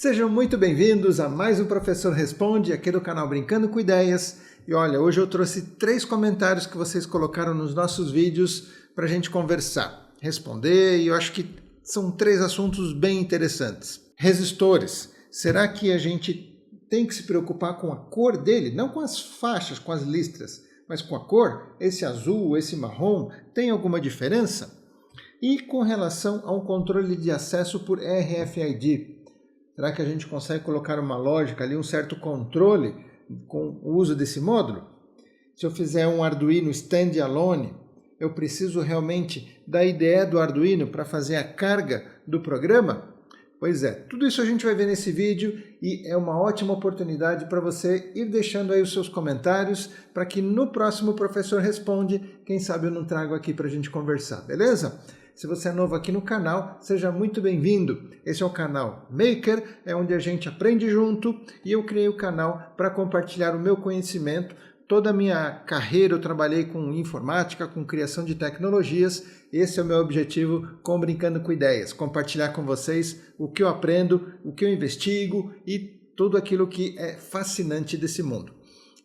Sejam muito bem-vindos a mais um Professor Responde, aqui do canal Brincando com Ideias. E olha, hoje eu trouxe 3 comentários que vocês colocaram nos nossos vídeos para a gente conversar, responder, e eu acho que são 3 assuntos bem interessantes. Resistores, será que a gente tem que se preocupar com a cor dele? Não com as faixas, com as listras, mas com a cor? Esse azul, esse marrom, tem alguma diferença? E com relação ao controle de acesso por RFID, será que a gente consegue colocar uma lógica ali, um certo controle com o uso desse módulo? Se eu fizer um Arduino standalone, eu preciso realmente da IDE do Arduino para fazer a carga do programa? Pois é, tudo isso a gente vai ver nesse vídeo e é uma ótima oportunidade para você ir deixando aí os seus comentários para que no próximo Professor Responde, quem sabe eu não trago aqui para a gente conversar, beleza? Se você é novo aqui no canal, seja muito bem-vindo. Esse é o canal Maker, é onde a gente aprende junto e eu criei o canal para compartilhar o meu conhecimento. Toda a minha carreira eu trabalhei com informática, com criação de tecnologias. Esse é o meu objetivo com Brincando com Ideias, compartilhar com vocês o que eu aprendo, o que eu investigo e tudo aquilo que é fascinante desse mundo.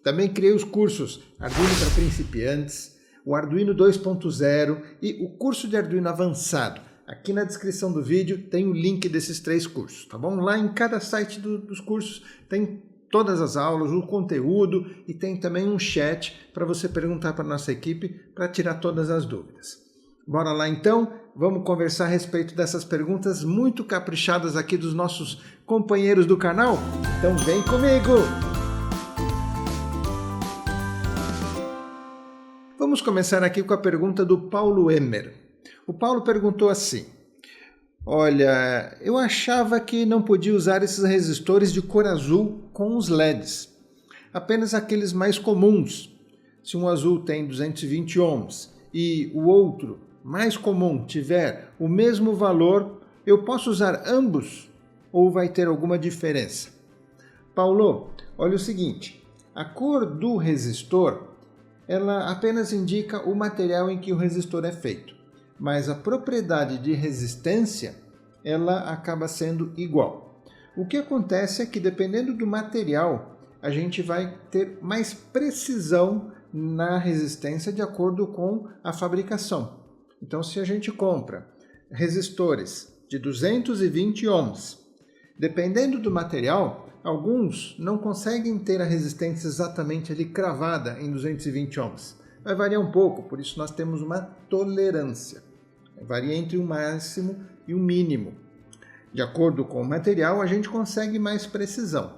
Também criei os cursos Arduino para principiantes, o Arduino 2.0 e o curso de Arduino avançado. Aqui na descrição do vídeo tem o link desses 3 cursos, tá bom? Lá em cada site dos cursos tem todas as aulas, o conteúdo e tem também um chat para você perguntar para a nossa equipe para tirar todas as dúvidas. Bora lá então, vamos conversar a respeito dessas perguntas muito caprichadas aqui dos nossos companheiros do canal? Então vem comigo! Vamos começar aqui com a pergunta do Paulo Emer. O Paulo perguntou assim: olha, eu achava que não podia usar esses resistores de cor azul com os LEDs, apenas aqueles mais comuns. Se um azul tem 220 ohms e o outro, mais comum, tiver o mesmo valor, eu posso usar ambos ou vai ter alguma diferença? Paulo, olha o seguinte, a cor do resistor ela apenas indica o material em que o resistor é feito, mas a propriedade de resistência ela acaba sendo igual. O que acontece é que dependendo do material, a gente vai ter mais precisão na resistência de acordo com a fabricação. Então, se a gente compra resistores de 220 ohms, dependendo do material, alguns não conseguem ter a resistência exatamente ali cravada em 220 ohms. Vai variar um pouco, por isso nós temos uma tolerância. Varia entre o máximo e o mínimo. De acordo com o material, a gente consegue mais precisão.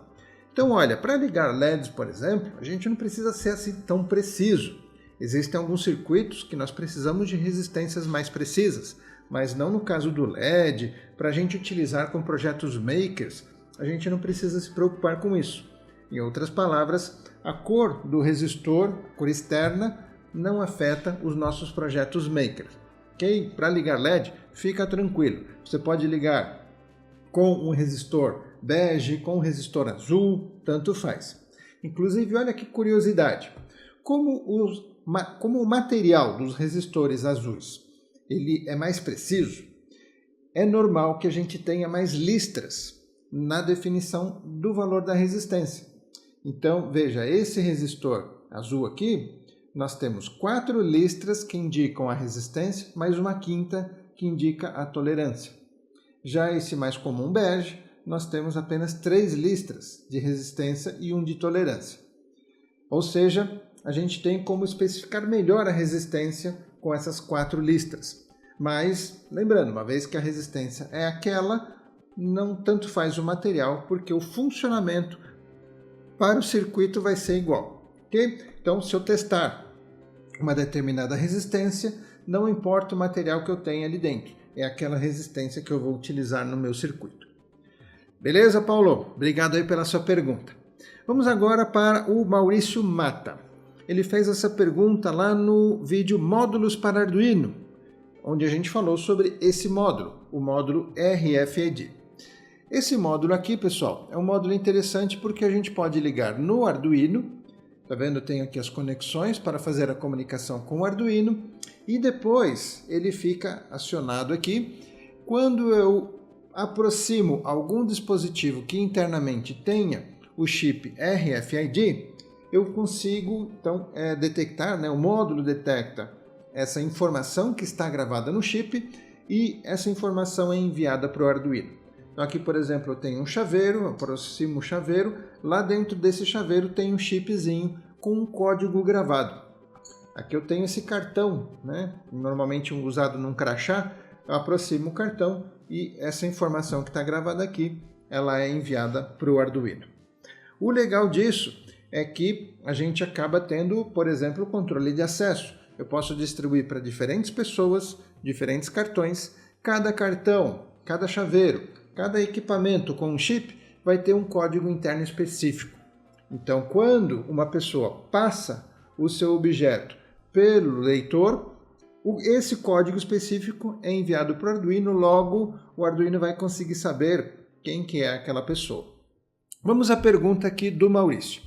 Então, olha, para ligar LEDs, por exemplo, a gente não precisa ser assim tão preciso. Existem alguns circuitos que nós precisamos de resistências mais precisas, mas não no caso do LED. Para a gente utilizar com projetos makers, a gente não precisa se preocupar com isso. Em outras palavras, a cor do resistor, a cor externa, não afeta os nossos projetos makers. Ok? Para ligar LED, fica tranquilo. Você pode ligar com um resistor bege, com um resistor azul, tanto faz. Inclusive, olha que curiosidade. Como o material dos resistores azuis ele é mais preciso, é normal que a gente tenha mais listras na definição do valor da resistência. Então, veja, esse resistor azul aqui, nós temos 4 listras que indicam a resistência, mais uma quinta que indica a tolerância. Já esse mais comum bege, nós temos apenas 3 listras de resistência e 1 de tolerância. Ou seja, a gente tem como especificar melhor a resistência com essas 4 listras. Mas, lembrando, uma vez que a resistência é aquela, não tanto faz o material, porque o funcionamento para o circuito vai ser igual. Okay? Então, se eu testar uma determinada resistência, não importa o material que eu tenha ali dentro, é aquela resistência que eu vou utilizar no meu circuito. Beleza, Paulo? Obrigado aí pela sua pergunta. Vamos agora para o Maurício Mata. Ele fez essa pergunta lá no vídeo Módulos para Arduino, onde a gente falou sobre esse módulo, o módulo RFID. Esse módulo aqui, pessoal, é um módulo interessante porque a gente pode ligar no Arduino. Tá vendo? Eu tenho aqui as conexões para fazer a comunicação com o Arduino e depois ele fica acionado aqui quando eu aproximo algum dispositivo que internamente tenha o chip RFID, eu consigo então detectar, o módulo detecta essa informação que está gravada no chip e essa informação é enviada para o Arduino. Então aqui, por exemplo, eu tenho um chaveiro, eu aproximo o chaveiro, lá dentro desse chaveiro tem um chipzinho com um código gravado. Aqui eu tenho esse cartão, normalmente usado num crachá, eu aproximo o cartão e essa informação que está gravada aqui, ela é enviada para o Arduino. O legal disso é que a gente acaba tendo, por exemplo, o controle de acesso. Eu posso distribuir para diferentes pessoas, diferentes cartões, cada cartão, cada chaveiro, cada equipamento com um chip vai ter um código interno específico. Então, quando uma pessoa passa o seu objeto pelo leitor, esse código específico é enviado para o Arduino, logo o Arduino vai conseguir saber quem que é aquela pessoa. Vamos à pergunta aqui do Maurício.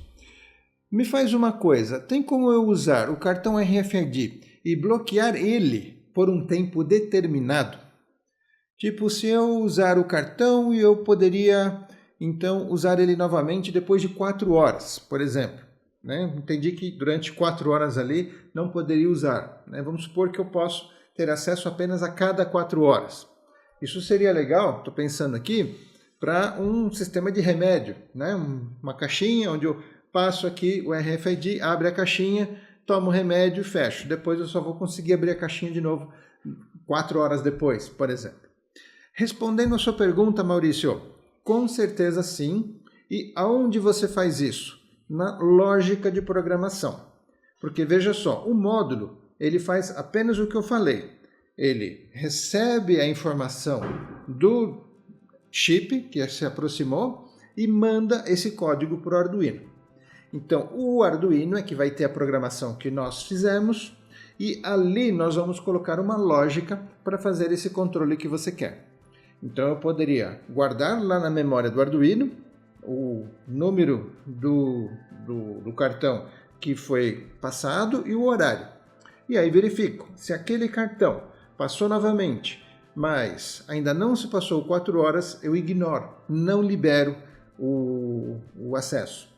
Me faz uma coisa, tem como eu usar o cartão RFID e bloquear ele por um tempo determinado? Tipo, se eu usar o cartão e eu poderia, então, usar ele novamente depois de 4 horas, por exemplo. Entendi que durante 4 horas ali não poderia usar. Vamos supor que eu posso ter acesso apenas a cada 4 horas. Isso seria legal, estou pensando aqui, para um sistema de remédio. Uma caixinha onde eu passo aqui o RFID, abre a caixinha, tomo o remédio e fecho. Depois eu só vou conseguir abrir a caixinha de novo 4 horas depois, por exemplo. Respondendo a sua pergunta, Maurício, com certeza sim. E aonde você faz isso? Na lógica de programação. Porque veja só, o módulo ele faz apenas o que eu falei. Ele recebe a informação do chip que se aproximou e manda esse código para o Arduino. Então, o Arduino é que vai ter a programação que nós fizemos e ali nós vamos colocar uma lógica para fazer esse controle que você quer. Então, eu poderia guardar lá na memória do Arduino o número do cartão que foi passado e o horário. E aí verifico se aquele cartão passou novamente, mas ainda não se passou 4 horas, eu ignoro, não libero o acesso.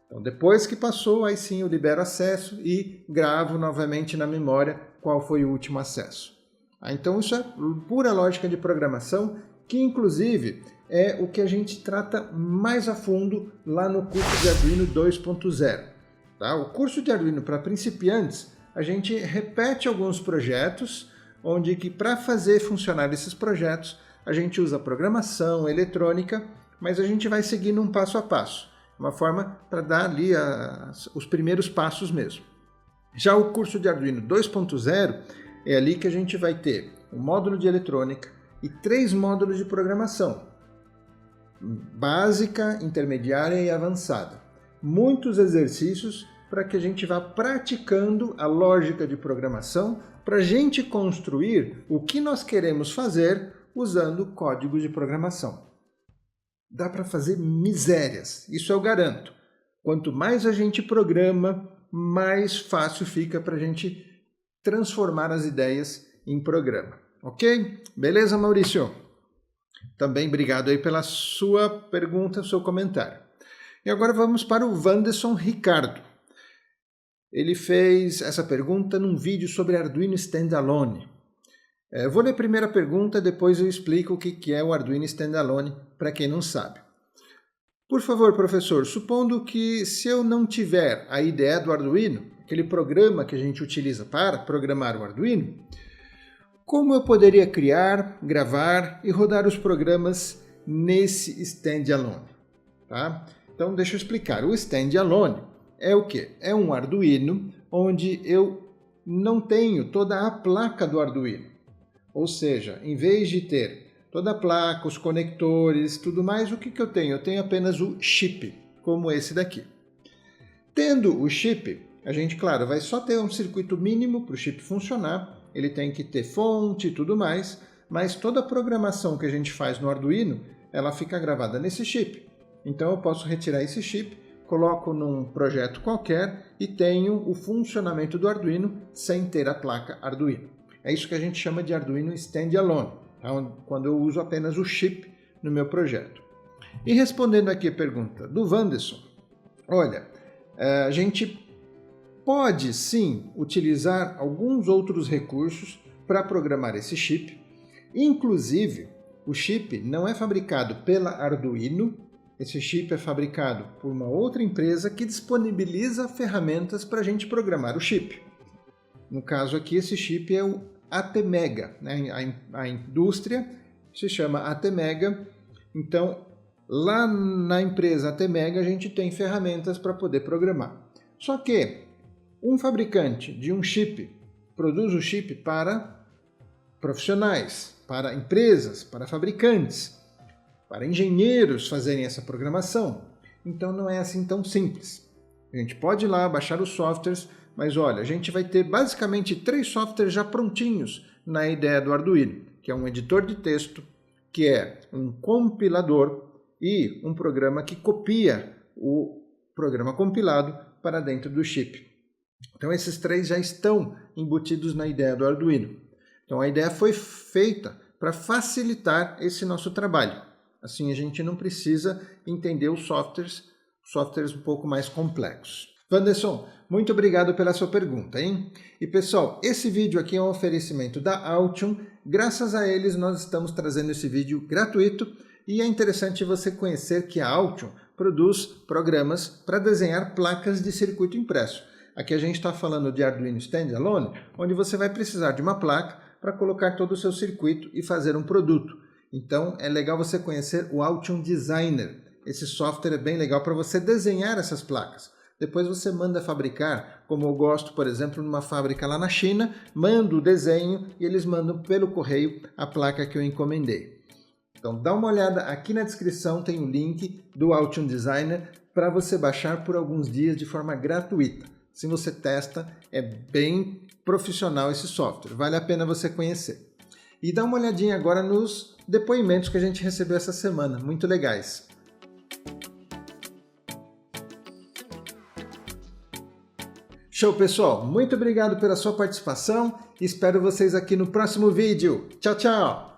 Então, depois que passou, aí sim eu libero acesso e gravo novamente na memória qual foi o último acesso. Então isso é pura lógica de programação, que inclusive é o que a gente trata mais a fundo lá no curso de Arduino 2.0. Tá? O curso de Arduino para principiantes, a gente repete alguns projetos, onde que para fazer funcionar esses projetos, a gente usa programação, eletrônica, mas a gente vai seguindo um passo a passo. Uma forma para dar ali os primeiros passos mesmo. Já o curso de Arduino 2.0 é ali que a gente vai ter um módulo de eletrônica e 3 módulos de programação. Básica, intermediária e avançada. Muitos exercícios para que a gente vá praticando a lógica de programação para a gente construir o que nós queremos fazer usando códigos de programação. Dá para fazer misérias, isso eu garanto. Quanto mais a gente programa, mais fácil fica para a gente transformar as ideias em programa. Ok? Beleza, Maurício? Também obrigado aí pela sua pergunta, seu comentário. E agora vamos para o Wanderson Ricardo. Ele fez essa pergunta num vídeo sobre Arduino Standalone. Eu vou ler a primeira pergunta, depois eu explico o que é o Arduino Standalone, para quem não sabe. Por favor, professor, supondo que se eu não tiver a IDE do Arduino, aquele programa que a gente utiliza para programar o Arduino, como eu poderia criar, gravar e rodar os programas nesse Standalone? Tá? Então, deixa eu explicar. O Standalone é o quê? É um Arduino onde eu não tenho toda a placa do Arduino. Ou seja, em vez de ter toda a placa, os conectores, tudo mais, o que eu tenho? Eu tenho apenas o chip, como esse daqui. Tendo o chip, a gente, claro, vai só ter um circuito mínimo para o chip funcionar, ele tem que ter fonte e tudo mais, mas toda a programação que a gente faz no Arduino, ela fica gravada nesse chip. Então eu posso retirar esse chip, coloco num projeto qualquer e tenho o funcionamento do Arduino sem ter a placa Arduino. É isso que a gente chama de Arduino Standalone, quando eu uso apenas o chip no meu projeto. E respondendo aqui a pergunta do Wanderson, olha, a gente pode sim utilizar alguns outros recursos para programar esse chip. Inclusive, o chip não é fabricado pela Arduino, esse chip é fabricado por uma outra empresa que disponibiliza ferramentas para a gente programar o chip. No caso aqui, esse chip é o ATmega, né? A indústria se chama ATmega, então lá na empresa ATmega a gente tem ferramentas para poder programar. Só que um fabricante de um chip produz o chip para profissionais, para empresas, para fabricantes, para engenheiros fazerem essa programação. Então não é assim tão simples. A gente pode ir lá baixar os softwares, mas olha, a gente vai ter basicamente 3 softwares já prontinhos na ideia do Arduino, que é um editor de texto, que é um compilador e um programa que copia o programa compilado para dentro do chip. Então esses 3 já estão embutidos na ideia do Arduino. Então a ideia foi feita para facilitar esse nosso trabalho. Assim a gente não precisa entender os softwares um pouco mais complexos. Wanderson, muito obrigado pela sua pergunta, hein? E pessoal, esse vídeo aqui é um oferecimento da Altium. Graças a eles nós estamos trazendo esse vídeo gratuito e é interessante você conhecer que a Altium produz programas para desenhar placas de circuito impresso. Aqui a gente está falando de Arduino Standalone, onde você vai precisar de uma placa para colocar todo o seu circuito e fazer um produto. Então é legal você conhecer o Altium Designer. Esse software é bem legal para você desenhar essas placas. Depois você manda fabricar, como eu gosto, por exemplo, numa fábrica lá na China, mando o desenho e eles mandam pelo correio a placa que eu encomendei. Então dá uma olhada, aqui na descrição tem o link do Altium Designer para você baixar por alguns dias de forma gratuita. Se você testa, é bem profissional esse software, vale a pena você conhecer. E dá uma olhadinha agora nos depoimentos que a gente recebeu essa semana, muito legais. Show, pessoal! Muito obrigado pela sua participação e espero vocês aqui no próximo vídeo. Tchau, tchau!